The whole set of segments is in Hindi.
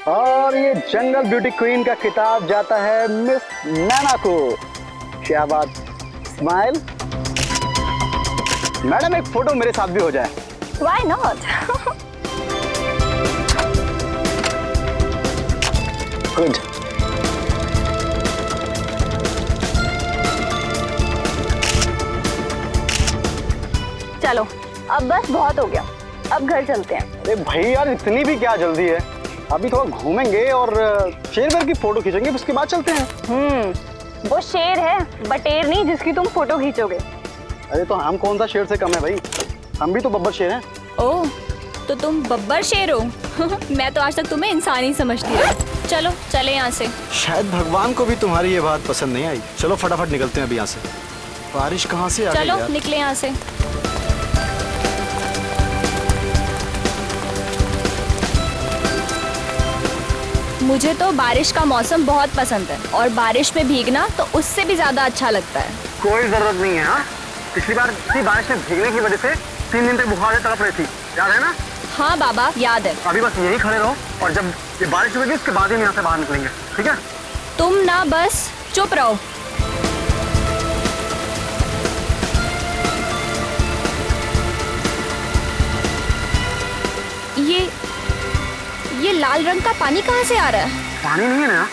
और ये जंगल ब्यूटी क्वीन का खिताब जाता है मिस नैना को। क्या बात, स्माइल। मैडम एक फोटो मेरे साथ भी हो जाए। Why not? गुड। चलो अब बस बहुत हो गया, अब घर चलते हैं। अरे भाई यार, इतनी भी क्या जल्दी है? अभी थोड़ा घूमेंगे और शेर वेर की फोटो खींचेंगे, उसके बाद चलते हैं। वो शेर है, बटेर नहीं जिसकी तुम फोटो खींचोगे। अरे तो हम कौन सा शेर से कम है भाई? हम भी तो बब्बर शेर हैं। ओह, तो तुम बब्बर शेर हो? मैं तो आज तक तुम्हें इंसान ही समझती रही। चलो चले यहाँ से। शायद भगवान को भी तुम्हारी ये बात पसंद नहीं आई। चलो फटाफट निकलते हैं अभी यहाँ से। बारिश कहाँ से आ गई चलो यार? निकले यहाँ से। मुझे तो बारिश का मौसम बहुत पसंद है और बारिश में भीगना तो उससे भी ज्यादा अच्छा लगता है। कोई जरूरत नहीं है। हाँ, पिछली बार इसी बारिश में भीगने की वजह से 3 दिन तक बुखार से तड़प रही थी, याद है ना? हाँ बाबा, याद है। अभी बस यही खड़े रहो और जब ये बारिश होगी उसके बाद ही हम यहाँ से बाहर निकलेंगे, ठीक है? तुम ना बस चुप रहो। ये लाल रंग का पानी कहाँ से आ रहा है? पानी नहीं है ना?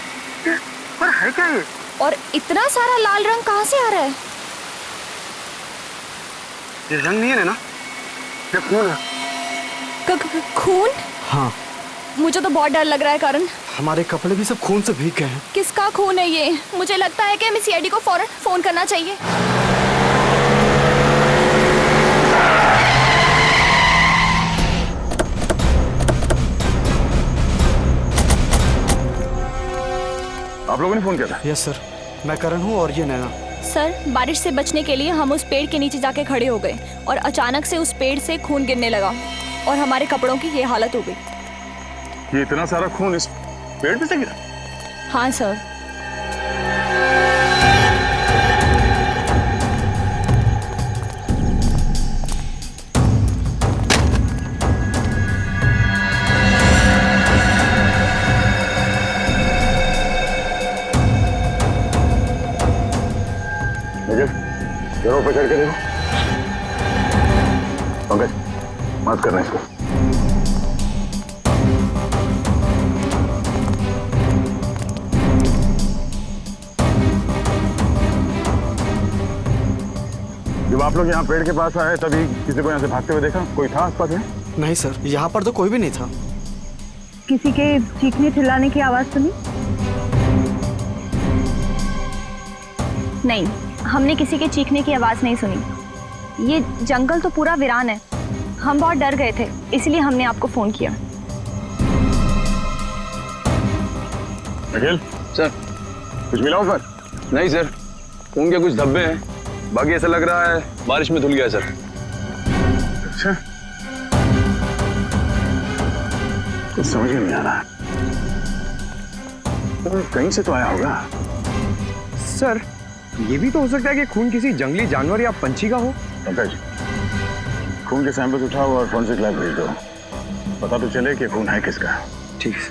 पर है क्या ये? और इतना सारा लाल रंग कहाँ से आ रहा है? ये रंग नहीं है ना? ये खून है। खून? हाँ, मुझे तो बहुत डर लग रहा है करण। हमारे कपड़े भी सब खून से भीग गए हैं। किसका खून है ये? मुझे लगता है कि हमें सीआईडी को फौरन फोन करना चाहिए। आप लोगों ने फोन किया था? यस सर, मैं करण हूँ और ये नैना। सर, बारिश से बचने के लिए हम उस पेड़ के नीचे जाके खड़े हो गए और अचानक से उस पेड़ से खून गिरने लगा और हमारे कपड़ों की ये हालत हो गई। ये इतना सारा खून इस पेड़ पे से गिरा? हाँ सर। जरा ऊपर चढ़ के देखो। पंकज, मत करना इसको। जब आप लोग यहाँ पेड़ के पास आए तभी किसी को यहाँ से भागते हुए देखा? कोई था आसपास में? नहीं सर, यहाँ पर तो कोई भी नहीं था। किसी के चीखने चिल्लाने की आवाज सुनी? नहीं, हमने किसी के चीखने की आवाज नहीं सुनी। ये जंगल तो पूरा वीरान है। हम बहुत डर गए थे, इसलिए हमने आपको फोन किया। अखिल सर। कुछ मिला ऊपर? नहीं सर, खून के कुछ धब्बे हैं, बाकी ऐसा लग रहा है बारिश में धुल गया सर। अच्छा, कुछ समझ में नहीं आ रहा। तो कहीं से तो आया होगा। सर, ये भी तो हो सकता है कि खून किसी जंगली जानवर या पंछी का हो। पंकज, खून के सैंपल्स उठाओ और फॉरेंसिक लैब भेज दो। पता तो चले कि खून है किसका। ठीक है।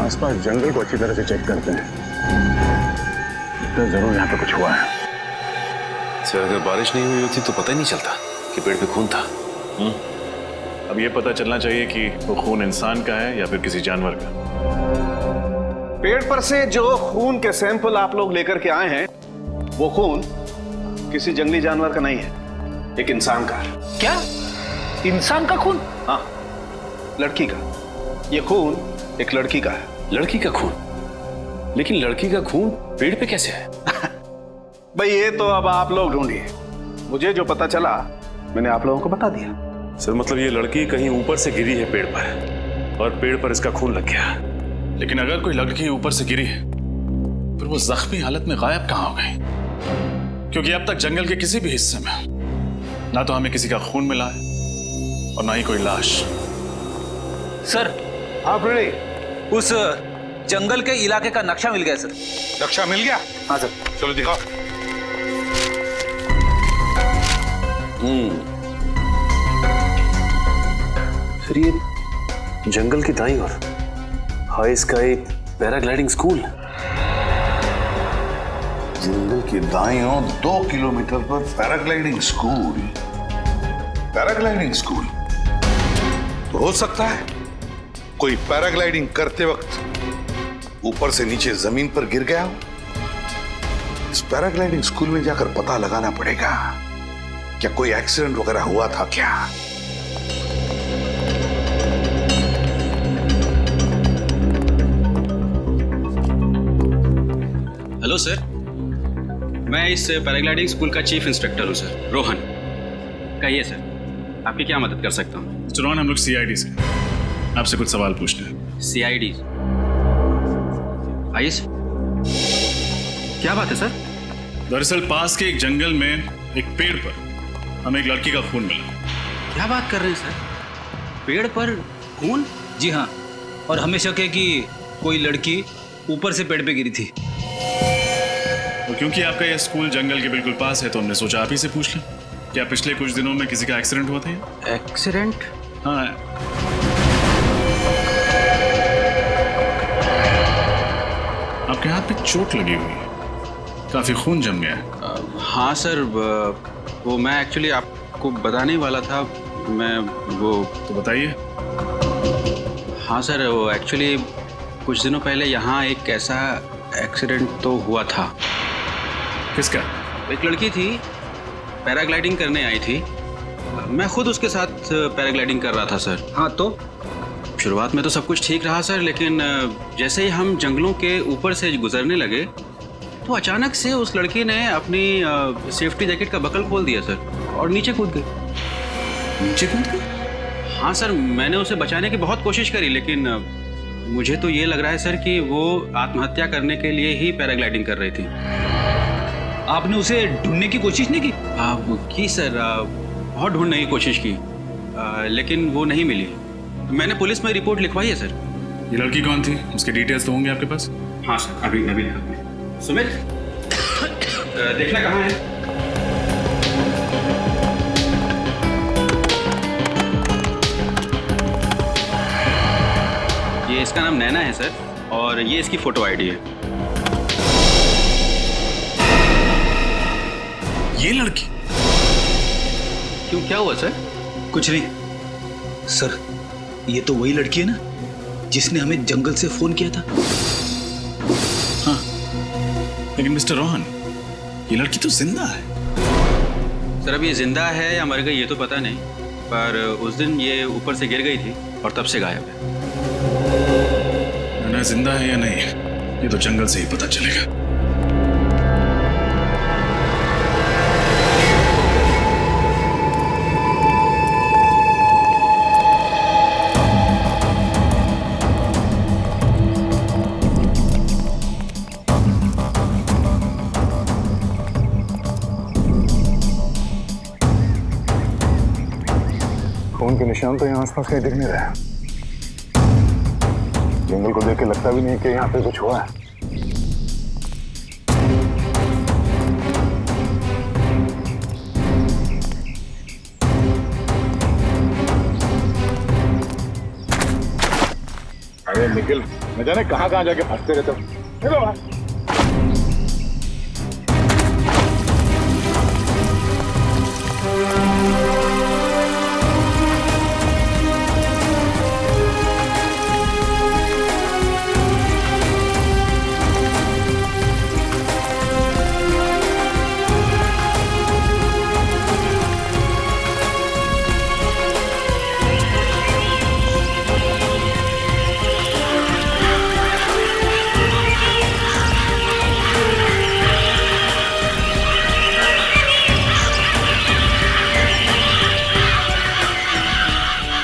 आसपास जंगल को अच्छी तरह से चेक करते हैं, तो जरूर यहाँ पे कुछ हुआ है। सर, अगर बारिश नहीं हुई होती तो पता ही नहीं चलता कि पेड़ पे खून था। अब ये पता चलना चाहिए कि वो खून इंसान का है या फिर किसी जानवर का। पेड़ पर से जो खून के सैंपल आप लोग लेकर के आए हैं, वो खून किसी जंगली जानवर का नहीं है, एक इंसान का है। क्या? इंसान का खून? हाँ, लड़की का। ये खून एक लड़की का है। लड़की का खून? लेकिन लड़की का खून पेड़ पे कैसे है? भाई ये तो अब आप लोग ढूंढिए। मुझे जो पता चला मैंने आप लोगों को बता दिया। सर, मतलब ये लड़की कहीं ऊपर से गिरी है पेड़ पर और पेड़ पर इसका खून लग गया। लेकिन अगर कोई लड़की ऊपर से गिरी है फिर वो जख्मी हालत में गायब कहाँ हो गई? क्योंकि अब तक जंगल के किसी भी हिस्से में ना तो हमें किसी का खून मिला है और ना ही कोई लाश। सर, हाँ प्रणय, उस जंगल के इलाके का नक्शा मिल गया सर। नक्शा मिल गया? हाँ सर। चलो दिखाओ। फिर ये जंगल की दाईं ओर हाई स्काई पैराग्लाइडिंग स्कूल। जंगल की दाईं ओर 2 किलोमीटर पर पैराग्लाइडिंग स्कूल। पैराग्लाइडिंग स्कूल तो हो सकता है कोई पैराग्लाइडिंग करते वक्त ऊपर से नीचे जमीन पर गिर गया हो। इस पैराग्लाइडिंग स्कूल में जाकर पता लगाना पड़ेगा क्या कोई एक्सीडेंट वगैरह हुआ था क्या। हेलो सर, मैं इस पैराग्लाइडिंग स्कूल का चीफ इंस्ट्रक्टर हूँ सर, रोहन। कहिए सर, आपकी क्या मदद कर सकता हूँ? मिस्टर रोहन, हम लोग सीआईडी से आपसे कुछ सवाल पूछने हैं। सीआईडी? आइए सर, क्या बात है सर? दरअसल पास के एक जंगल में एक पेड़ पर हमें एक लड़की का खून मिला। क्या बात कर रहे हैं सर? पेड़ पर खून? जी हाँ, और हमें शक है कि कोई लड़की ऊपर से पेड़ पे गिरी थी। और क्योंकि आपका यह स्कूल जंगल के बिल्कुल पास है तो हमने सोचा आप ही से पूछ लें। क्या पिछले कुछ दिनों में किसी का एक्सीडेंट हुआ था? एक्सीडेंट? हाँ। आपके हाथ पे चोट लगी हुई है, काफी खून जम गया है। हाँ सर, वो मैं एक्चुअली आपको बताने वाला था। मैं वो तो बताइए। हाँ सर, वो एक्चुअली कुछ दिनों पहले यहाँ एक ऐसा एक्सीडेंट तो हुआ था। किसका? एक लड़की थी, पैराग्लाइडिंग करने आई थी। मैं खुद उसके साथ पैराग्लाइडिंग कर रहा था सर। हाँ तो? शुरुआत में तो सब कुछ ठीक रहा सर, लेकिन जैसे ही हम जंगलों के ऊपर से गुजरने लगे तो अचानक से उस लड़की ने अपनी सेफ्टी जैकेट का बकल खोल दिया सर और नीचे कूद गई। नीचे कूद गई? हाँ सर, मैंने उसे बचाने की बहुत कोशिश करी, लेकिन मुझे तो ये लग रहा है सर कि वो आत्महत्या करने के लिए ही पैराग्लाइडिंग कर रही थी। आपने उसे ढूंढने की कोशिश नहीं की? की सर, बहुत ढूंढने की कोशिश की, लेकिन वो नहीं मिली। मैंने पुलिस में रिपोर्ट लिखवाई है सर। ये लड़की कौन थी? उसके डिटेल्स तो होंगे आपके पास? हाँ सर, अभी लिखा। सुमित, देखना कहाँ है? ये इसका नाम नैना है सर, और ये इसकी फोटो आईडी है। ये लड़की? क्यों, क्या हुआ सर? कुछ नहीं सर, ये तो वही लड़की है ना जिसने हमें जंगल से फोन किया था। हाँ, लेकिन मिस्टर रोहन, ये लड़की तो जिंदा है। सर, अब ये जिंदा है या मर गई ये तो पता नहीं, पर उस दिन ये ऊपर से गिर गई थी और तब से गायब है। ना जिंदा है या नहीं, ये तो जंगल से ही पता चलेगा। खून के निशान तो यहाँ आसपास कहीं दिख नहीं रहे। जंगल को देख के लगता भी नहीं कि यहाँ पे कुछ हुआ है। अरे निखिल, न जाने कहाँ कहाँ जाके फंसते रहते हो। चलो बाहर।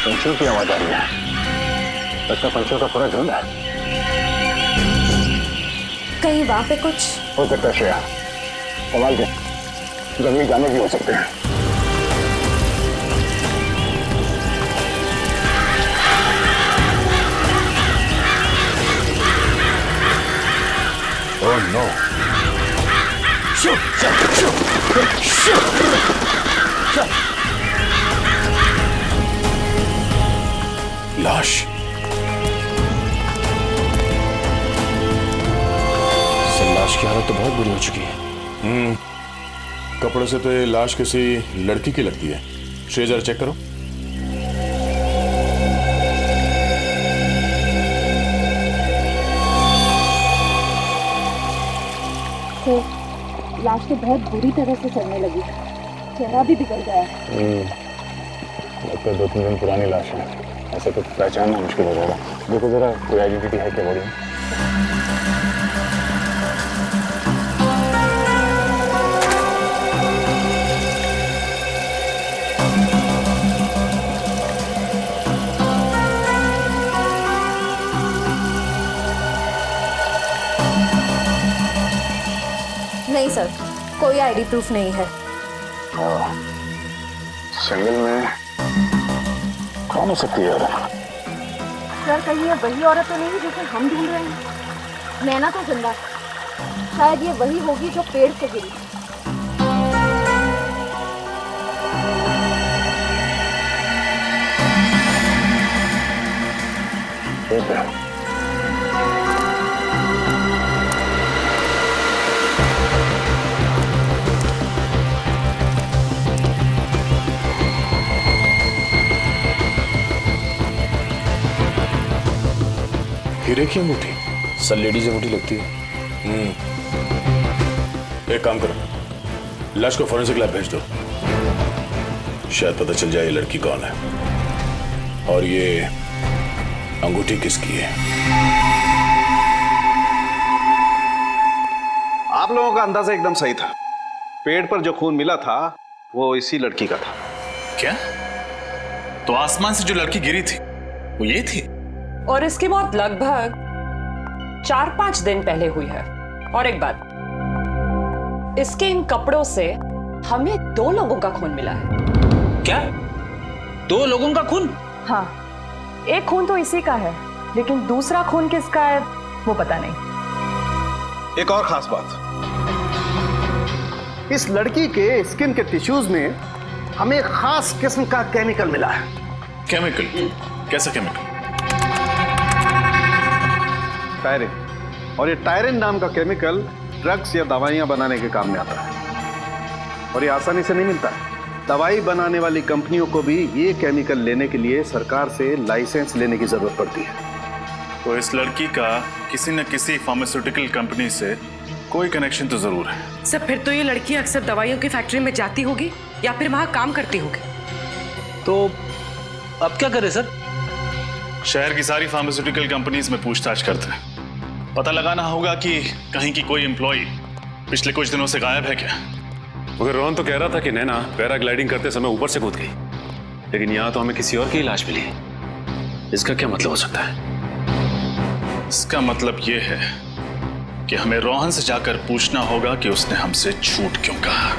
पंछियों की आवाज आ रही है। लगता पंछियों का पूरा झुंड है। कहीं वहां पे कुछ हो सकता है श्रेया, कमाल के जंगली जानवर भी हो सकते हैं। Oh no. लाश। लाश की हालत तो बहुत बुरी हो चुकी है। कपड़े से तो ये लाश किसी लड़की की लगती है। श्रेय जरा चेक करो। लाश तो बहुत बुरी तरह से सड़ने लगी, चेहरा भी बिगड़ गया है। लगता है 2-3 दिन पुरानी लाश है, ऐसे तो पहचानना मुश्किल हो जाएगा। देखो जरा कोई आइडेंटिटी है क्या बॉडी में? नहीं सर, कोई आईडी प्रूफ नहीं है। जंगल में कौन हो सकती है औरत? सर कहीं ये वही औरत तो नहीं जिसे हम ढूंढ रहे हैं? नैना तो जिंदा है, शायद ये वही होगी जो पेड़ से गिरी। हीरे की अंगूठी? सर लेडीज अंगूठी लगती है। एक काम करो, लाश को फॉरेंसिक लैब भेज दो, शायद पता चल जाए ये लड़की कौन है और ये अंगूठी किसकी है। आप लोगों का अंदाजा एकदम सही था। पेड़ पर जो खून मिला था वो इसी लड़की का था। क्या? तो आसमान से जो लड़की गिरी थी वो ये थी? और इसकी मौत लगभग 4-5 दिन पहले हुई है। और एक बात, इसके इन कपड़ों से हमें 2 लोगों का खून मिला है। क्या? 2 लोगों का खून? हाँ, एक खून तो इसी का है, लेकिन दूसरा खून किसका है वो पता नहीं। एक और खास बात, इस लड़की के स्किन के टिश्यूज में हमें एक खास किस्म का केमिकल मिला है। केमिकल? कैसा केमिकल? टायरिन। और ये टायरिन नाम का केमिकल ड्रग्स या दवाइयां बनाने के काम में आता है, और ये आसानी से नहीं मिलता। दवाई बनाने वाली कंपनियों को भी ये केमिकल लेने के लिए सरकार से लाइसेंस लेने की जरूरत पड़ती है। तो इस लड़की का किसी न किसी फार्मास्यूटिकल कंपनी से कोई कनेक्शन तो जरूर है। सर फिर तो ये लड़की अक्सर दवाइयों की फैक्ट्री में जाती होगी या फिर वहां काम करती होगी। तो अब क्या करें सर? शहर की सारी फार्मास्यूटिकल कंपनीज में पूछताछ करते हैं। पता लगाना होगा कि कहीं की कोई एम्प्लॉय पिछले कुछ दिनों से गायब है क्या। मगर रोहन तो कह रहा था कि नैना पैराग्लाइडिंग करते समय ऊपर से कूद गई, लेकिन यहाँ तो हमें किसी और की लाश मिली। इसका क्या मतलब हो सकता है? इसका मतलब ये है कि हमें रोहन से जाकर पूछना होगा कि उसने हमसे झूठ क्यों कहा।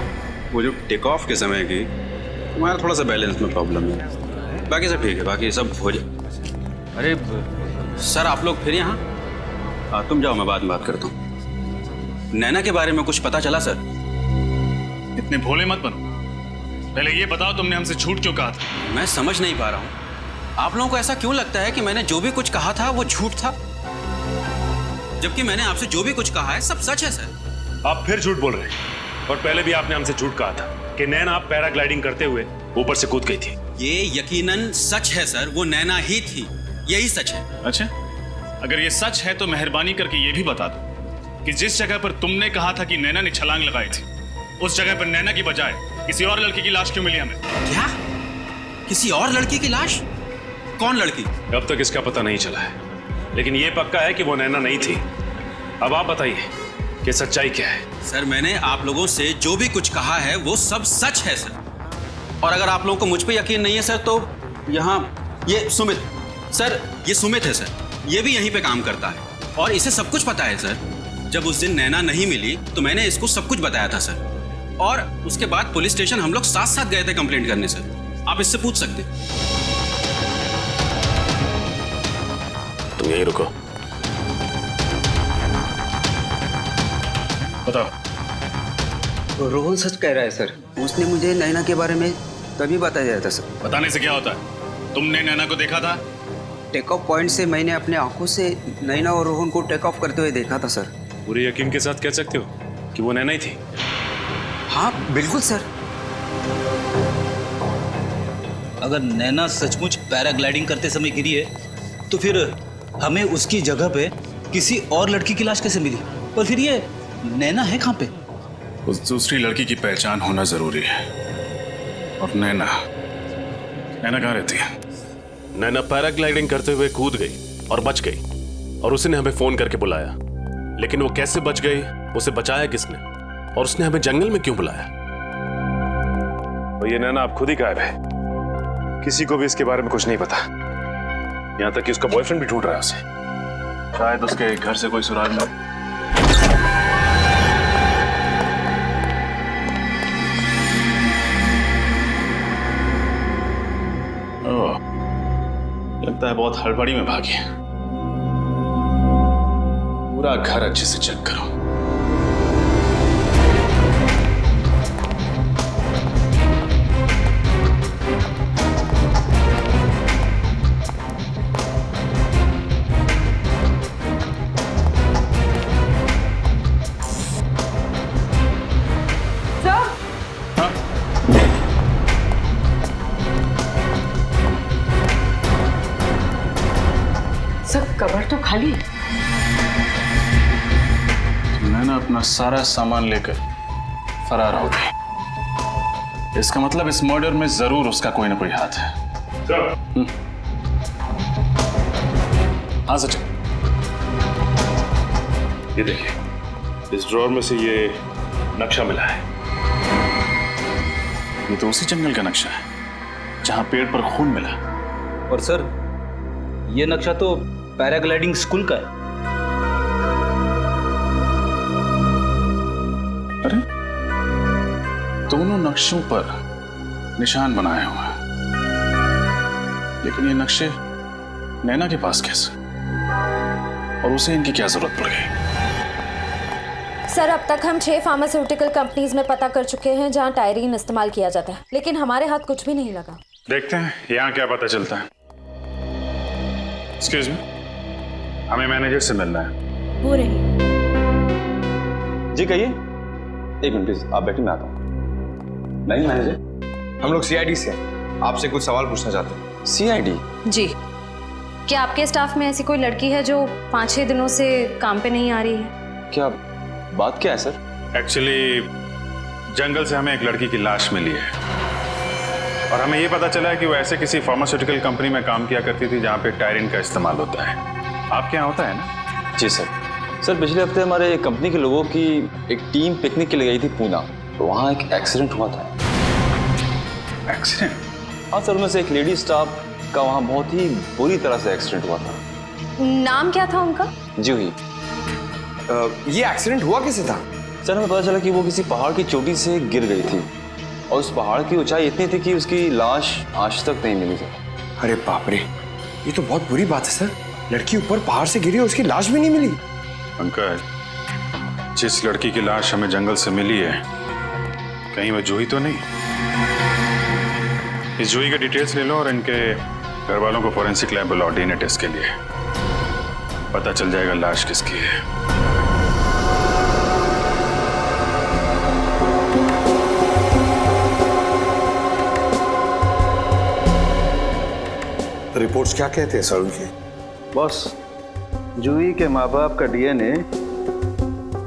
वो जो टेक ऑफ के समय की हमारा थोड़ा सा बैलेंस में प्रॉब्लम है, बाकी सब ठीक है, बाकी सब हो जाए। अरे सर आप लोग फिर यहाँ? तुम जाओ, मैं बाद में बात करता हूँ। नैना के बारे में कुछ पता चला सर? इतने भोले मत बनो, पहले ये बताओ तुमने हमसे झूठ क्यों कहा था। मैं समझ नहीं पा रहा हूँ, आप लोगों को ऐसा क्यों लगता है कि मैंने जो भी कुछ कहा था वो झूठ था, जबकि मैंने आपसे जो भी कुछ कहा है सब सच है सर। आप फिर झूठ बोल रहे हैं, और पहले भी आपने हमसे झूठ कहा था कि नैना पैराग्लाइडिंग करते हुए ऊपर से कूद गई थी। ये यकीनन सच है सर, वो नैना ही थी, यही सच है। अच्छा, अगर ये सच है तो मेहरबानी करके ये भी बता दो कि जिस जगह पर तुमने कहा था कि नैना ने छलांग लगाई थी, उस जगह पर नैना की बजाय किसी और लड़की की लाश क्यों मिली हमें? क्या? किसी और लड़की की लाश? कौन लड़की? अब तक इसका पता नहीं चला है, लेकिन ये पक्का है कि वो नैना नहीं थी। अब आप बताइए कि सच्चाई क्या है। सर मैंने आप लोगों से जो भी कुछ कहा है वो सब सच है सर, और अगर आप लोगों को मुझ पे यकीन नहीं है सर तो यहाँ ये सुमित सर, ये सुमित है सर, ये भी यहीं पे काम करता है और इसे सब कुछ पता है सर। जब उस दिन नैना नहीं मिली तो मैंने इसको सब कुछ बताया था सर, और उसके बाद पुलिस स्टेशन हम लोग साथ साथ गए थे कंप्लेंट करने सर। आप इससे पूछ सकते। तुम यहीं रुको। बताओ। रोहन सच कह रहा है सर, उसने मुझे नैना के बारे में तभी बताया था सर। बताने से क्या होता है? तुमने नैना को देखा था? टेक ऑफ पॉइंट से मैंने अपने आंखों से नैना और रोहन को टेक ऑफ करते हुए देखा था सर। पूरे यकीन के साथ कह सकते हो कि वो नैना ही थी? हाँ बिल्कुल सर। अगर नैना सचमुच पैराग्लाइडिंग करते समय गिरी है तो फिर हमें उसकी जगह पे किसी और लड़की की लाश कैसे मिली? और फिर ये नैना है कहाँ पे? उस दूसरी लड़की की पहचान होना जरूरी है। और नैना कहाँ रहती है? नैना पैराग्लाइडिंग करते हुए कूद गई और बच गई, और उसी ने हमें फोन करके बुलाया। लेकिन वो कैसे बच गई, उसे बचाया किसने, और उसने हमें जंगल में क्यों बुलाया? तो ये नैना अब खुद ही गायब है। किसी को भी इसके बारे में कुछ नहीं पता, यहां तक कि उसका बॉयफ्रेंड भी ढूंढ रहा है उसे। शायद उसके घर से कोई सुराग मिले। ओह, लगता है बहुत हड़बड़ी में भागी है। पूरा घर अच्छे से चेक करो। कबर तो खाली है। नैना अपना सारा सामान लेकर फरार हो गई। इसका मतलब इस मर्डर में जरूर उसका कोई ना कोई हाथ है। हाँ सचिन, ये देखिए, इस ड्रॉर में से ये नक्शा मिला है। ये तो उसी जंगल का नक्शा है जहां पेड़ पर खून मिला। और सर, ये नक्शा तो पैराग्लाइडिंग स्कूल का है। अरे, दोनों नक्शों पर निशान बनाए हुए हैं, लेकिन ये नक्शे नैना के पास कैसे, और उसे इनकी क्या जरूरत पड़ गई? सर, अब तक हम 6 फार्मास्यूटिकल कंपनीज में पता कर चुके हैं जहां टायरीन इस्तेमाल किया जाता है, लेकिन हमारे हाथ कुछ भी नहीं लगा। देखते हैं यहाँ क्या पता चलता है। एक्सक्यूज मी, हमें मैनेजर से मिलना है। हो रही जी, कहिए। एक मिनट प्लीज, आप बैठिए, मैं आता हूँ। नहीं मैनेजर, हम लोग सीआईडी से हैं, आपसे कुछ सवाल पूछना चाहते हैं। सीआईडी? जी। क्या आपके स्टाफ में ऐसी कोई लड़की है जो 5-6 दिनों से काम पे नहीं आ रही है? क्या बात क्या है सर? एक्चुअली जंगल से हमें एक लड़की की लाश मिली है, और हमें ये पता चला है कि वो ऐसे किसी फार्मास्यूटिकल कंपनी में काम किया करती थी जहाँ पे टायरिन का इस्तेमाल होता है। आपके यहाँ होता है ना? जी सर। सर, पिछले हफ्ते हमारे कंपनी के लोगों की एक टीम पिकनिक के लिए गई थी पूना, तो वहाँ एक एक्सीडेंट हुआ था। एक्सीडेंट? हाँ सर, उनमें से एक लेडी स्टाफ का वहाँ बहुत ही बुरी तरह से एक्सीडेंट हुआ था। नाम क्या था उनका? जूही। ये एक्सीडेंट हुआ किसे था? सर, हमें पता चला कि वो किसी पहाड़ की चोटी से गिर गई थी, और उस पहाड़ की ऊंचाई इतनी थी कि उसकी लाश आज तक नहीं मिली थी। अरे बाप रे, ये तो बहुत बुरी बात है सर। लड़की ऊपर पहाड़ से गिरी और उसकी लाश भी नहीं मिली। अंकल, जिस लड़की की लाश हमें जंगल से मिली है, कहीं वो जूही तो नहीं? इस जूही के डिटेल्स ले लो और इनके घर वालों को फॉरेंसिक लैब बुलाओ डीएनए टेस्ट के लिए। पता चल जाएगा लाश किसकी है। रिपोर्ट्स क्या कहते हैं सर उनके? बॉस, जूही के माँ बाप का डीएनए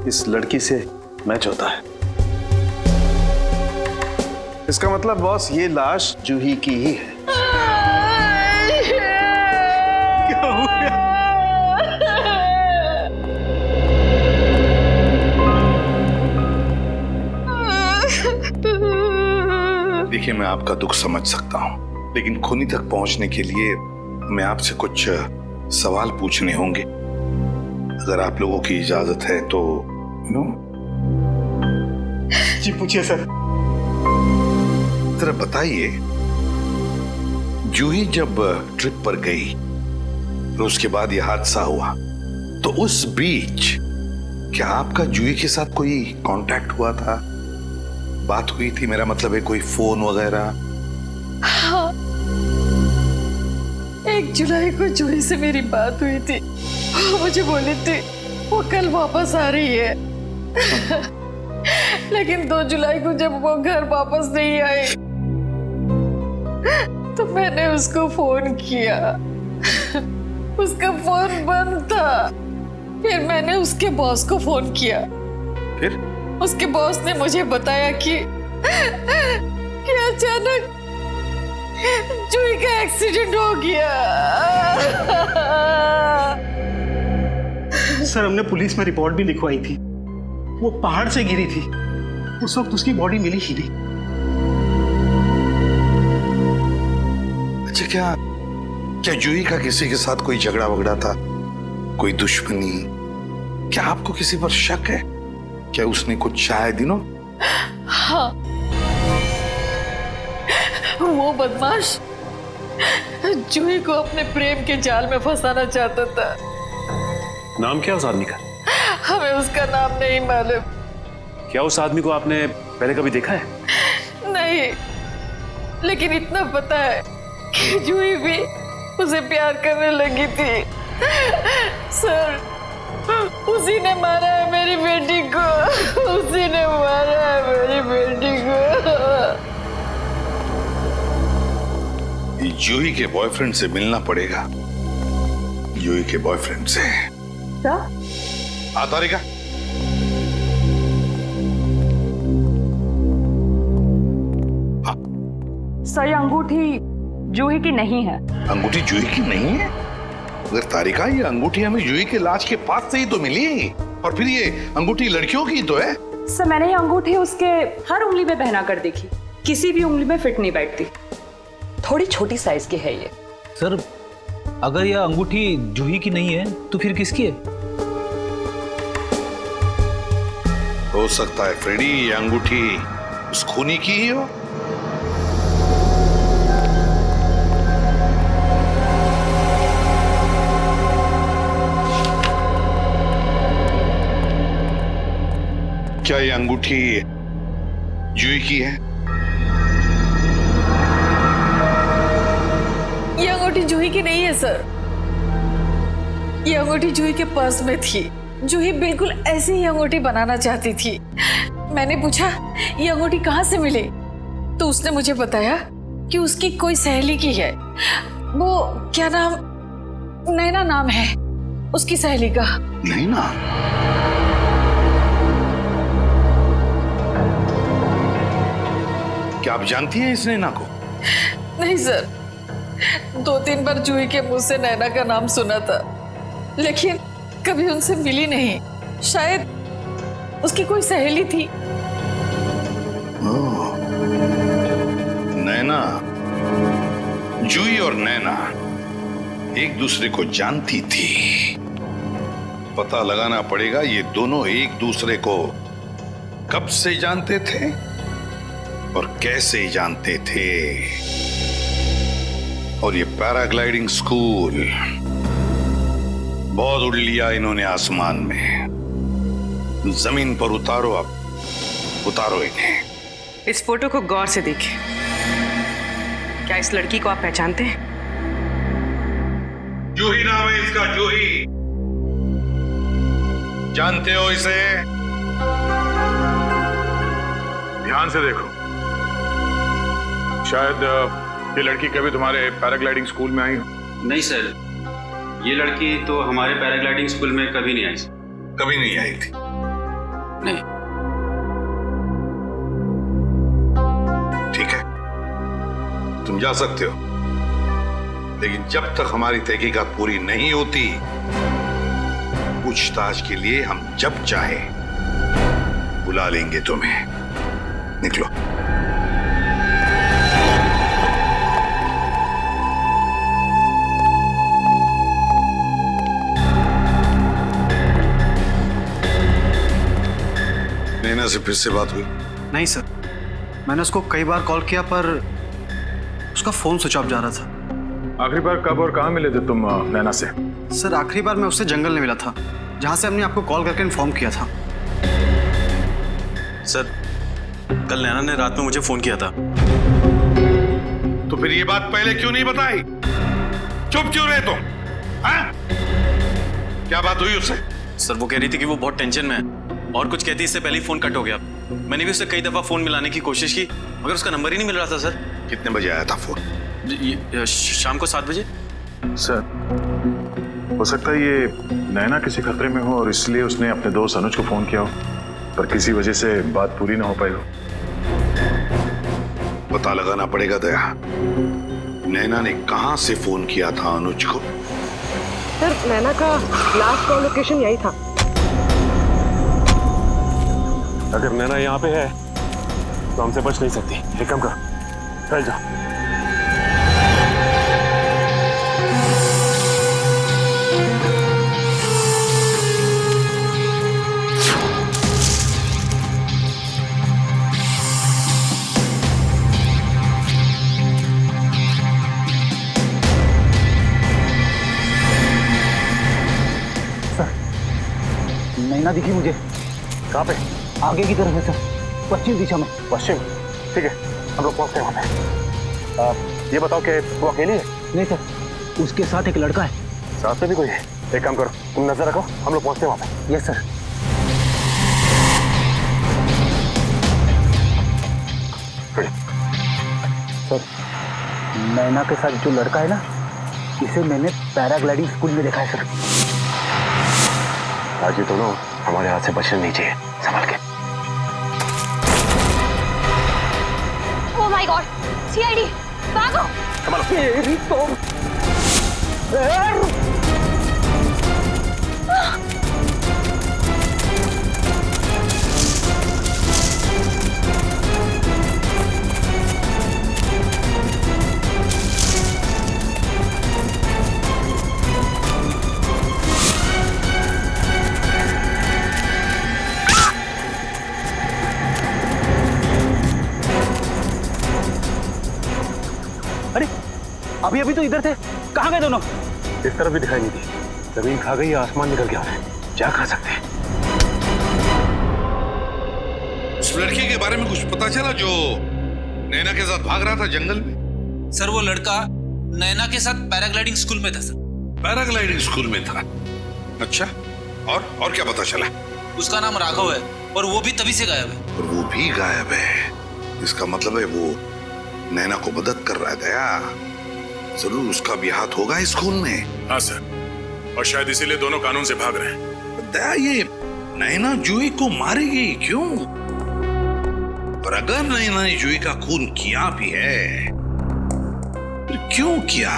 इस लड़की से मैच होता है। इसका मतलब बॉस, ये लाश जूही की ही है। क्या हो गया? देखिए, मैं आपका दुख समझ सकता हूँ, लेकिन खूनी तक पहुंचने के लिए मैं आपसे कुछ सवाल पूछने होंगे। अगर आप लोगों की इजाजत है तो जी पूछिए सर। जरा बताइए, जूही जब ट्रिप पर गई और उसके बाद यह हादसा हुआ, तो उस बीच क्या आपका जूही के साथ कोई कांटेक्ट हुआ था? बात हुई थी, मेरा मतलब है कोई फोन वगैरह? हाँ, 1 जुलाई को जूही से मेरी बात हुई थी। वो मुझे बोली थी वो कल वापस आ रही है। लेकिन 2 जुलाई को जब वो घर वापस नहीं आई तो मैंने उसको फोन किया। उसका फोन बंद था। फिर मैंने उसके बॉस को फोन किया। फिर उसके बॉस ने मुझे बताया कि अचानक जूही का एक्सीडेंट हो गया। सर हमने पुलिस में रिपोर्ट भी लिखवाई थी। वो पहाड़ से गिरी थी। उस वक्त उसकी बॉडी मिली ही नहीं। अच्छा, क्या जूही का किसी के साथ कोई झगड़ा वगड़ा था, कोई दुश्मनी? क्या आपको किसी पर शक है? क्या उसने कुछ चाहे दिनों? हाँ, वो बदमाश जूही को अपने प्रेम के जाल में फंसाना चाहता था। नाम क्या उस आदमी का? हमें उसका नाम नहीं मालूम। क्या उस आदमी को आपने पहले कभी देखा है? नहीं, लेकिन इतना पता है कि जूही भी उसे प्यार करने लगी थी। सर, उसी ने मारा है मेरी बेटी को। उसी ने मारा है मेरी बेटी को। जूही के बॉयफ्रेंड से मिलना पड़ेगा। जूही के बॉयफ्रेंड से। क्या? तारिका, सर, ये अंगूठी जूही की नहीं है। अंगूठी जूही की नहीं है? अगर तारिका, ये अंगूठी हमें जूही के लाश के पास से ही तो मिली, और फिर ये अंगूठी लड़कियों की तो है। सर, मैंने ये अंगूठी उसके हर उंगली में पहना कर देखी, किसी भी उंगली में फिट नहीं बैठती। थोड़ी छोटी साइज की है ये। सर, अगर यह अंगूठी जूही की नहीं है तो फिर किसकी है? हो सकता है फ्रेडी, ये अंगूठी उस खूनी की ही हो। क्या ये अंगूठी जूही की है? ये अंगूठी जूही की नहीं है सर। ये अंगूठी जूही के पर्स में थी। जूही बिल्कुल ऐसी ही अंगूठी बनाना चाहती थी। मैंने पूछा ये अंगूठी कहाँ से मिली, तो उसने मुझे बताया कि उसकी कोई सहेली की है। वो क्या नाम, नैना नाम है उसकी सहेली का। नैना? क्या आप जानती हैं इस नैना को? नहीं सर, 2-3 बार जूही के मुंह से नैना का नाम सुना था, लेकिन कभी उनसे मिली नहीं। शायद उसकी कोई सहेली थी। नैना, जूही और नैना एक दूसरे को जानती थी। पता लगाना पड़ेगा ये दोनों एक दूसरे को कब से जानते थे और कैसे जानते थे। और ये पैराग्लाइडिंग स्कूल, बहुत उड़ लिया इन्होंने आसमान में। जमीन पर उतारो, अब उतारो इन्हें। इस फोटो को गौर से देखिए। क्या इस लड़की को आप पहचानते हैं? जूही नाम है इसका, जूही। जानते हो इसे? ध्यान से देखो। शायद ये लड़की कभी तुम्हारे पैराग्लाइडिंग स्कूल में आई हो। नहीं सर, ये लड़की तो हमारे पैराग्लाइडिंग स्कूल में कभी नहीं आई। कभी नहीं आई थी? नहीं। ठीक है, तुम जा सकते हो, लेकिन जब तक हमारी तहकीकात पूरी नहीं होती, पूछताछ के लिए हम जब चाहे बुला लेंगे तुम्हें। निकलो। नैना से फिर से बात हुई? नहीं सर, मैंने उसको कई बार कॉल किया पर उसका फोन स्विच ऑफ जा रहा था। आखिरी बार कब और कहाँ मिले थे तुम नैना से? सर, आखिरी बार मैं उससे जंगल में मिला था। जहां से हमने आपको कॉल करके इन्फॉर्म किया था। सर, कल नैना ने रात में मुझे फोन किया था। तो फिर ये बात पहले क्यों नहीं बताई? चुप क्यों रहे तुम? हाँ? क्या बात हुई उससे? सर, वो कह रही थी कि वो बहुत टेंशन में है और कुछ कहती इससे पहले ही फोन कट हो गया। मैंने भी उससे कई दफा फोन मिलाने की कोशिश की मगर उसका नंबर ही नहीं मिल रहा था। सर, कितने बजे आया था फोन? शाम को 7 बजे। सर, हो सकता है ये नैना किसी खतरे में हो और इसलिए उसने अपने दोस्त अनुज को फोन किया हो, पर किसी वजह से बात पूरी ना हो पाई हो। पता लगाना पड़ेगा दया, नैना ने कहां से फोन किया था अनुज को? सर, नैना का लास्ट कॉल लोकेशन यही था। अगर नैना यहाँ पे है तो हमसे बच नहीं सकती। एक काम कर, फैल जा। नैना दिखी मुझे। कहाँ पे? आगे की तरफ है सर, पश्चिम दिशा में। पश्चिम? ठीक है, हम लोग पहुंचते हैं वहाँ पे। ये बताओ कि वो अकेली है? नहीं सर, उसके साथ एक लड़का है। साथ में भी कोई है? एक काम करो, तुम नजर रखो, हम लोग पहुंचते हैं वहाँ पे। Yes sir. सर, नैना के साथ जो लड़का है ना, इसे मैंने पैराग्लाइडिंग स्कूल में देखा है सर। आज ये दोनों हमारे हाथ से बचने नहीं चाहिए, संभाल के। ओह माय गॉड, सीआईडी, भागो! मेरी तो अभी अभी तो इधर थे, कहाँ गए दोनों? इस तरफ भी दिखाई नहीं दी। जमीन खा गई या आसमान निकल गया है, क्या खा सकते हैं? उस लड़की के बारे में कुछ पता चला जो नैना के साथ भाग रहा था जंगल में? सर, वो लड़का नैना के साथ पैराग्लाइडिंग स्कूल में था सर। पैराग्लाइडिंग स्कूल में था? अच्छा, और क्या पता चला? उसका नाम राघव है और वो भी तभी से गायब है। और वो भी गायब है, इसका मतलब है वो नैना को मदद कर रहा है। दया, जरूर उसका भी हाथ होगा इस खून में। हाँ सर, और शायद इसीलिए दोनों कानून से भाग रहे हैं। दया, ये नैना जूही को मारेगी क्यों? और अगर नैना ने जूही का खून किया भी है, तो क्यों किया?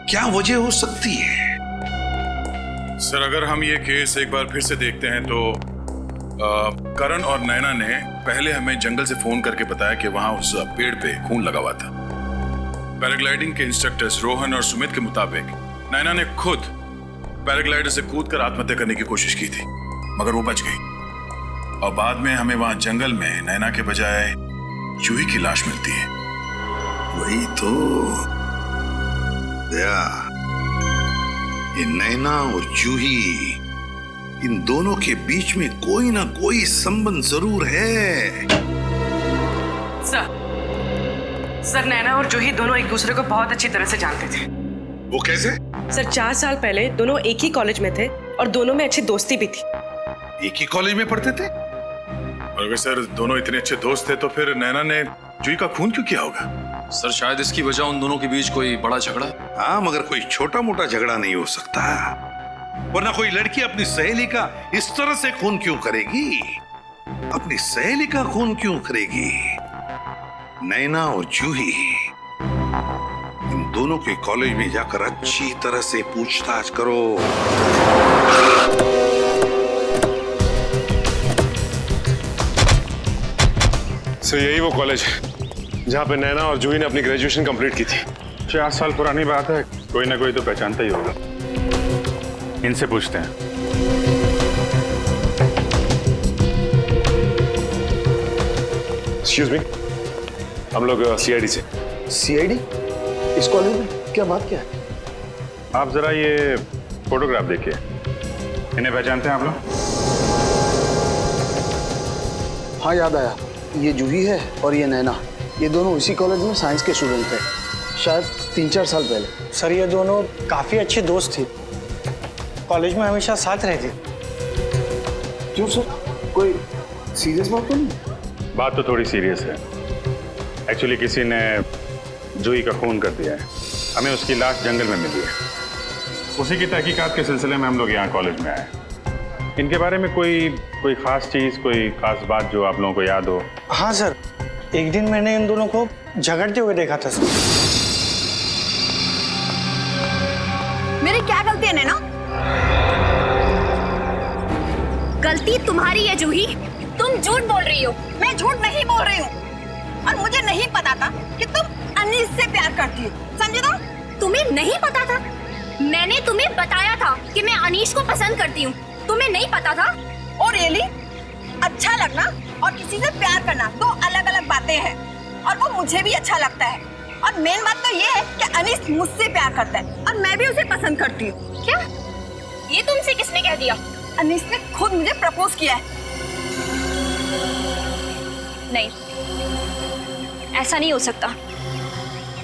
क्या वजह हो सकती है? सर, अगर हम ये केस एक बार फिर से देखते हैं तो करण और नैना ने पहले हमें जंगल से फोन करके बताया कि वहां उस पेड़ पे खून लगा हुआ था। पैराग्लाइडिंग के इंस्ट्रक्टर्स रोहन और सुमित के मुताबिक नैना ने खुद पैराग्लाइडर से कूदकर आत्महत्या करने की कोशिश की थी मगर वो बच गई। और बाद में हमें वहां जंगल में नैना के बजाय जूही की लाश मिलती है। वही तो दया, ये नैना और जूही, इन दोनों के बीच में कोई ना कोई संबंध जरूर है। सर, नैना और जूही दोनों एक दूसरे को बहुत अच्छी तरह से जानते थे। वो कैसे? सर, 4 साल पहले दोनों एक ही कॉलेज में थे और दोनों में अच्छी दोस्ती भी थी। एक ही कॉलेज में पढ़ते थे? और अगर सर दोनों इतने अच्छे दोस्त थे तो फिर नैना ने जूही का खून क्यों किया होगा? सर, शायद इसकी वजह उन दोनों के बीच कोई बड़ा झगड़ा। हाँ, मगर कोई छोटा मोटा झगड़ा नहीं हो सकता, वरना कोई लड़की अपनी सहेली का इस तरह से खून क्यों करेगी? अपनी सहेली का खून क्यों करेगी? नैना और जूही, इन दोनों के कॉलेज में जाकर अच्छी तरह से पूछताछ करो। सर, यही वो कॉलेज है जहाँ पे नैना और जूही ने अपनी ग्रेजुएशन कंप्लीट की थी। 4 साल पुरानी बात है, कोई ना कोई तो पहचानता ही होगा। इनसे पूछते हैं। एक्सक्यूज मी, हम लोग सीआईडी से। सीआईडी? इस कॉलेज में क्या बात क्या है? आप जरा ये फोटोग्राफ देखिए। इन्हें पहचानते हैं आप लोग? हाँ याद आया, ये जूही है और ये नैना। ये दोनों इसी कॉलेज में साइंस के स्टूडेंट थे, शायद 3-4 साल पहले। सर ये दोनों काफी अच्छी दोस्त थी, कॉलेज में हमेशा साथ रहती। क्यों सर, कोई सीरियस बात तो नहीं? बात तो थोड़ी सीरियस है। एक्चुअली किसी ने जूही का खून कर दिया है। हमें उसकी लाश जंगल में मिली है। उसी की तहकीकात के सिलसिले में हम लोग यहाँ कॉलेज में आए। इनके बारे में कोई खास चीज, कोई खास बात जो आप लोगों को याद हो? हाँ सर, एक दिन मैंने इन दोनों को झगड़ते हुए देखा था सर। मेरी क्या गलती है नैना? गलती तुम्हारी है जूही, तुम झूठ बोल रही हो। मैं झूठ नहीं बोल रही हूँ, और मुझे नहीं पता था कि तुम अनीस से प्यार करती हो, समझे ना? तुम्हें नहीं पता था? मैंने तुम्हें बताया था कि मैं अनीश को पसंद करती हूँ, तुम्हें नहीं पता था? और रियली अच्छा लगना और किसी से प्यार करना दो अलग अलग बातें हैं, और वो मुझे भी अच्छा लगता है। और मेन बात तो ये है कि अनीस मुझसे प्यार करता है और मैं भी उसे पसंद करती हूँ। क्या ये तुमसे किसने कह दिया? अनीस ने खुद मुझे प्रपोज किया है। नहीं, ऐसा नहीं हो सकता।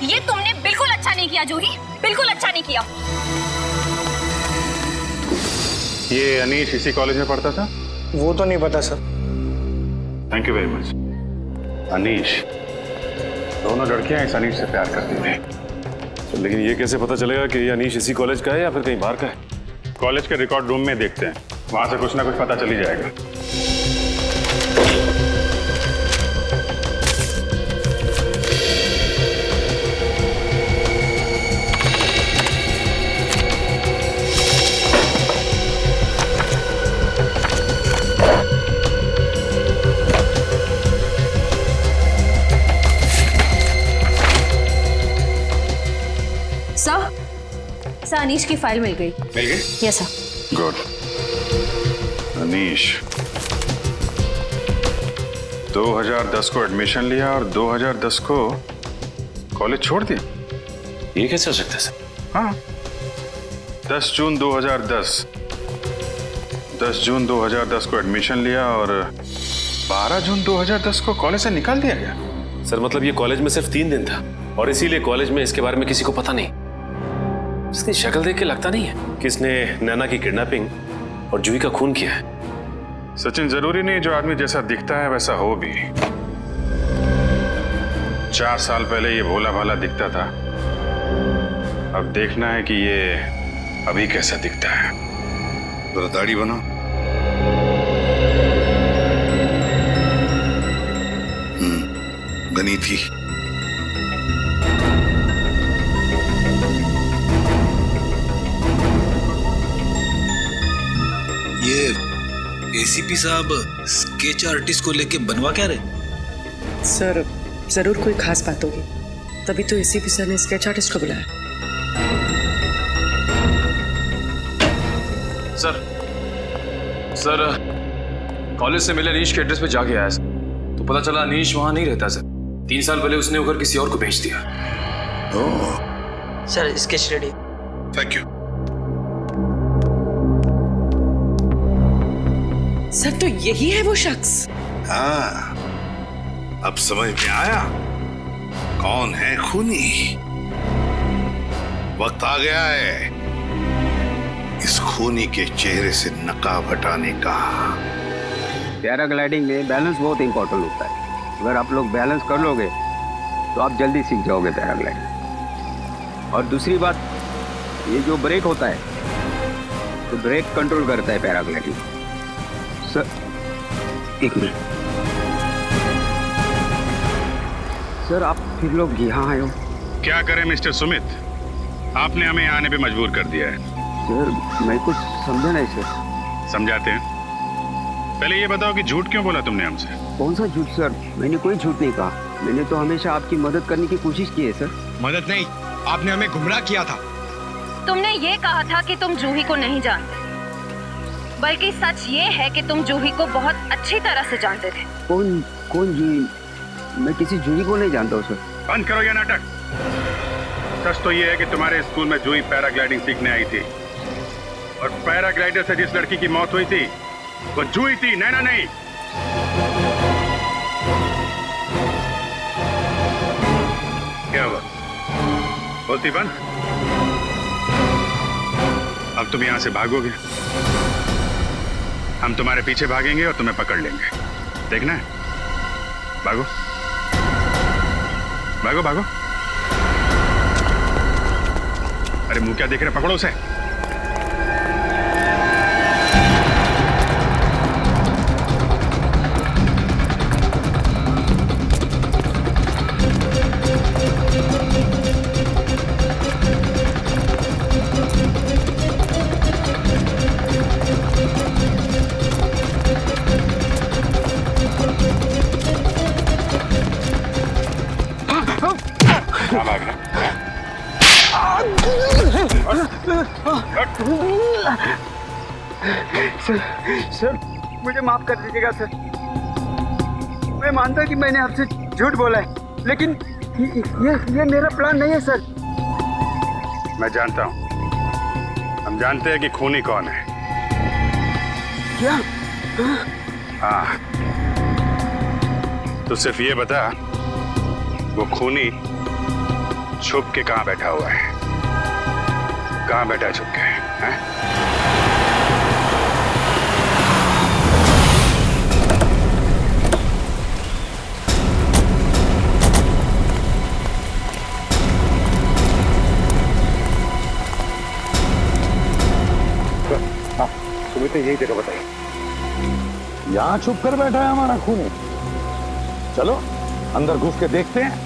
ये तुमने बिल्कुल अच्छा नहीं किया जूही, बिल्कुल अच्छा नहीं किया। ये अनीश इसी कॉलेज में पढ़ता था? वो तो नहीं पता sir. Thank you very much. Anish, दोनों लड़कियां इस अनीश से प्यार करती थी। तो लेकिन ये कैसे पता चलेगा कि ये अनीश इसी कॉलेज का है या फिर कहीं बाहर का है? कॉलेज के रिकॉर्ड रूम में देखते हैं, वहां से कुछ ना कुछ पता चल ही जाएगा। सर, अनीश की फाइल मिल गई। मिल गई? Yes sir. गुड। अनीश 2010 को एडमिशन लिया और 2010 को कॉलेज छोड़ दिया। ये कैसे हो सकता है सर? हाँ, 10 जून 2010 को एडमिशन लिया और 12 जून 2010 को कॉलेज से निकाल दिया गया। सर मतलब ये कॉलेज में सिर्फ 3 दिन था और इसीलिए कॉलेज में इसके बारे में किसी को पता नहीं। इसकी शक्ल देख के लगता नहीं है कि इसने नैना की किडनैपिंग और जूही का खून किया है। सचिन, जरूरी नहीं जो आदमी जैसा दिखता है वैसा हो भी। 4 साल पहले ये भोला भाला दिखता था, अब देखना है कि ये अभी कैसा दिखता है। जरा दाढ़ी बनाओ। बनी थी। ये एसीपी साहब स्केच आर्टिस्ट को लेके बनवा क्या रहे? सर जरूर कोई खास बात होगी, तभी तो एसीपी सर ने स्केच आर्टिस्ट को बुलाया। सर कॉलेज से मिले अनीश के एड्रेस पे जाके आया सर, तो पता चला अनीश वहां नहीं रहता सर। 3 साल पहले उसने उधर किसी और को भेज दिया। Sir sketch ready. Thank you. Sir तो यही है वो शख्स? हाँ, अब समझ में आया कौन है खूनी। वक्त आ गया है इस खूनी के चेहरे से नकाब हटाने का। पैराग्लाइडिंग में बैलेंस बहुत इंपॉर्टेंट होता है। अगर आप लोग बैलेंस कर लोगे तो आप जल्दी सीख जाओगे पैराग्लाइडिंग। और दूसरी बात, ये जो ब्रेक होता है तो ब्रेक कंट्रोल करता है पैराग्लाइडिंग। Sir 1 minute. सर आप फिर लोग यहाँ आए हो? क्या करें मिस्टर सुमित, आपने हमें आने पे मजबूर कर दिया है। सर मैं कुछ समझा नहीं सर। समझाते हैं। पहले ये बताओ कि झूठ क्यों बोला तुमने हमसे? कौन सा झूठ सर? मैंने कोई झूठ नहीं कहा। मैंने तो हमेशा आपकी मदद करने की कोशिश की है सर। मदद नहीं, आपने हमें गुमराह किया था। तुमने ये कहा था कि तुम जूही को नहीं जानते, बल्कि सच ये है कि तुम जूही को बहुत अच्छी तरह से जानते थे। कौन जूही? मैं किसी जूही को नहीं जानता हूँ सर। बंद करो ये नाटक। सच तो ये है कि तुम्हारे स्कूल में जूही पैराग्लाइडिंग सीखने आई थी और पैराग्लाइडर से जिस लड़की की मौत हुई थी वो जूही थी, नैना नहीं। क्या हुआ? बोलती बंद। अब तुम यहां से भागोगे, हम तुम्हारे पीछे भागेंगे और तुम्हें पकड़ लेंगे। देखना है? भागो भागो भागो। अरे मुंह क्या देख रहे, पकड़ो उसे। सर मुझे माफ कर दीजिएगा सर। मैं मानता हूँ कि मैंने आपसे झूठ बोला है, लेकिन ये मेरा प्लान नहीं है सर। मैं जानता हूं, हम जानते हैं कि खूनी कौन है। क्या? हाँ, तो सिर्फ ये बता वो खूनी छुप के कहां बैठा हुआ है? कहां बैठा छुप के? हैं? तुम्हें तो यही जगह बताइए। यहाँ छुप कर बैठा है हमारा खूनी। चलो अंदर घुस के देखते हैं।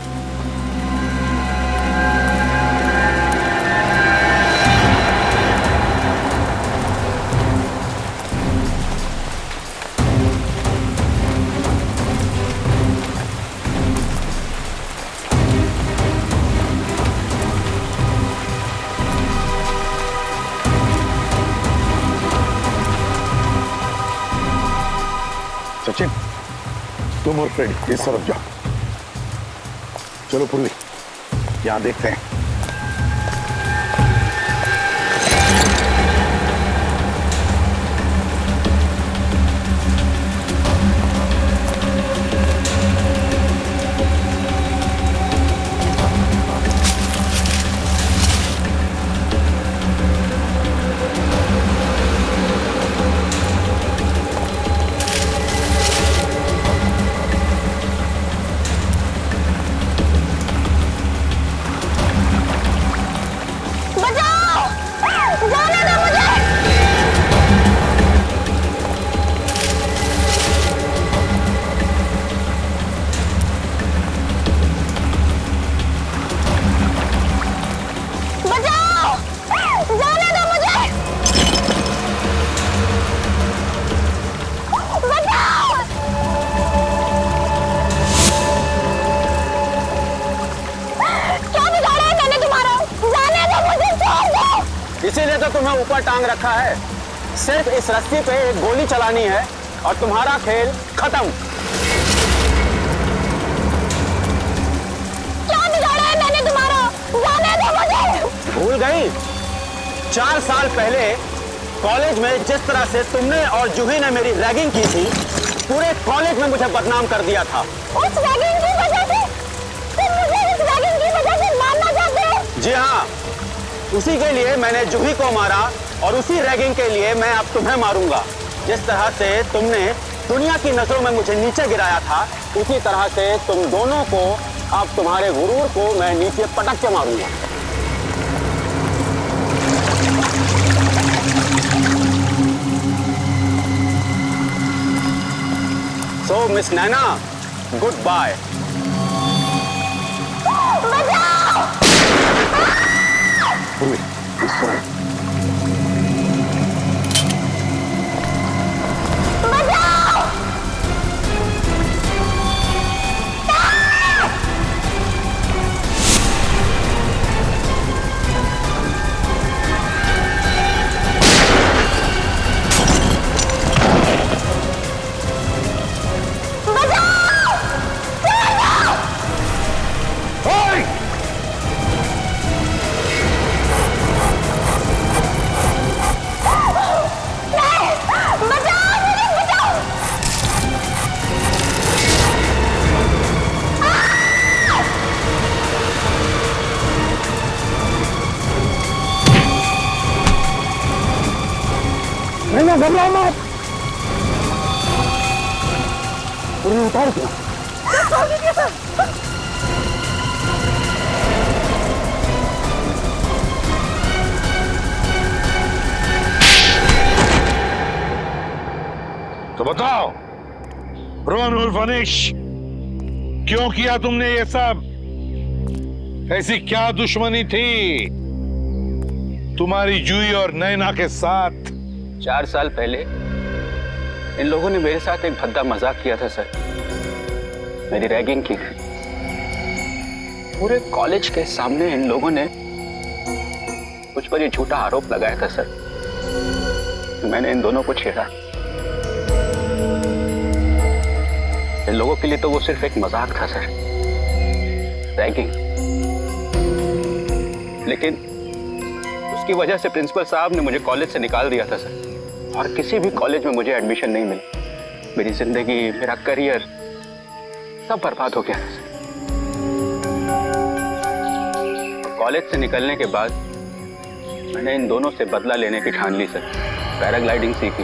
सचिन, तुम और फ्रेडी इस तरफ जाओ। चलो पूर्वी, यहां देखते हैं। इसीलिए तो तुम्हें ऊपर टांग रखा है। सिर्फ इस रस्सी पे एक गोली चलानी है और तुम्हारा खेल खत्म। क्या बिगाड़ा है मैंने तुम्हारा? जाने दो मुझे। भूल गई? 4 साल पहले कॉलेज में जिस तरह से तुमने और जूही ने मेरी रैगिंग की थी, पूरे कॉलेज में मुझे बदनाम कर दिया था। उस रैगिंग की वजह से तुम मुझे इस रैगिंग की वजह से मारना चाहते हो? जी हाँ, उसी के लिए मैंने जूही को मारा और उसी रैगिंग के लिए मैं अब तुम्हें मारूंगा। जिस तरह से तुमने दुनिया की नजरों में मुझे नीचे गिराया था, उसी तरह से तुम दोनों को, अब तुम्हारे गुरूर को मैं नीचे पटक के मारूंगा। सो मिस नैना, गुड बाय। नैना घबराओ मत। उन्हें उतार दिया। तो बताओ रोहन उर्फ अनिश, क्यों किया तुमने ये सब? ऐसी क्या दुश्मनी थी तुम्हारी जूही और नैना के साथ? 4 साल पहले इन लोगों ने मेरे साथ एक भद्दा मजाक किया था सर। मेरी रैगिंग की थी। पूरे कॉलेज के सामने इन लोगों ने मुझ पर ये झूठा आरोप लगाया था सर कि मैंने इन दोनों को छेड़ा। इन लोगों के लिए तो वो सिर्फ एक मजाक था सर, रैगिंग। लेकिन उसकी वजह से प्रिंसिपल साहब ने मुझे कॉलेज से निकाल दिया था सर, और किसी भी कॉलेज में मुझे एडमिशन नहीं मिली। मेरी जिंदगी, मेरा करियर सब बर्बाद हो गया था सर। कॉलेज से निकलने के बाद मैंने इन दोनों से बदला लेने की ठान ली सर। पैराग्लाइडिंग सीखी,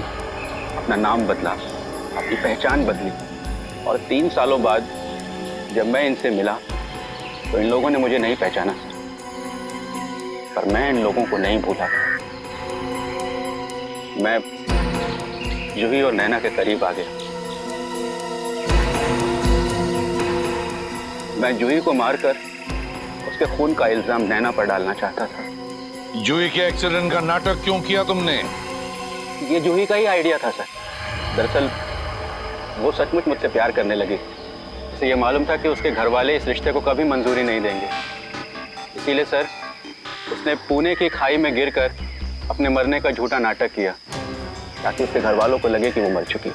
अपना नाम बदला, अपनी पहचान बदली, और 3 सालों बाद जब मैं इनसे मिला तो इन लोगों ने मुझे नहीं पहचाना सर, पर मैं इन लोगों को नहीं भूला। मैं जूही और नैना के करीब आ गया। मैं जूही को मारकर उसके खून का इल्जाम नैना पर डालना चाहता था। जूही के एक्सीडेंट का नाटक क्यों किया तुमने? ये जूही का ही आइडिया था सर। दरअसल वो सचमुच मुझसे प्यार करने लगी। इसे ये मालूम था कि उसके घर वाले इस रिश्ते को कभी मंजूरी नहीं देंगे। इसीलिए सर उसने पुणे की खाई में गिरकर अपने मरने का झूठा नाटक किया, ताकि उसके घर वालों को लगे कि वो मर चुकी।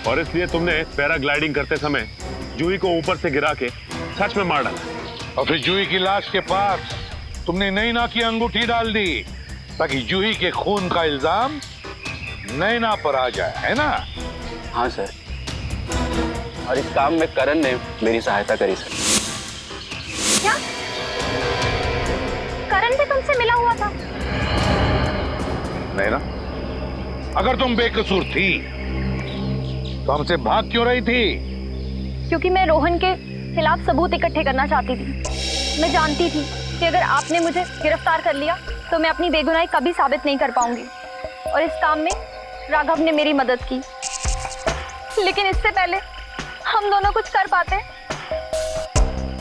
और इसलिए तुमने पैराग्लाइडिंग करते समय जूही को ऊपर से गिरा के सच में मार डाला। और फिर जूही की लाश के पास तुमने नैना की अंगूठी डाल दी, ताकि जूही के खून का इल्जाम नैना पर आ जाए, है ना? हाँ सर, और इस काम में करण ने मेरी सहायता करी सर। क्या करण भी तुमसे मिला हुआ था? नैना, अगर तुम बेकसूर थी तो हमसे भाग क्यों रही थी? क्योंकि मैं रोहन के खिलाफ सबूत इकट्ठे करना चाहती थी। मैं जानती थी कि अगर आपने मुझे गिरफ्तार कर लिया तो मैं अपनी बेगुनाही कभी साबित नहीं कर पाऊंगी, और इस काम में राघव ने मेरी मदद की। लेकिन इससे पहले हम दोनों कुछ कर पाते,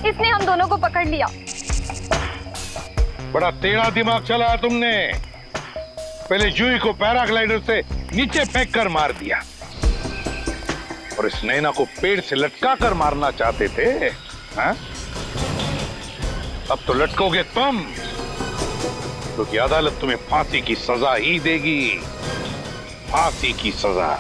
इसने हम दोनों को पकड़ लिया। बड़ा टेढ़ा दिमाग चला तुमने। पहले जूही को पैराग्लाइडर से नीचे फेंक कर मार दिया, और इस नैना को पेड़ से लटका कर मारना चाहते थे, हाँ? अब तो लटकोगे तुम, क्योंकि अदालत तुम्हें फांसी की सजा ही देगी। फांसी की सजा।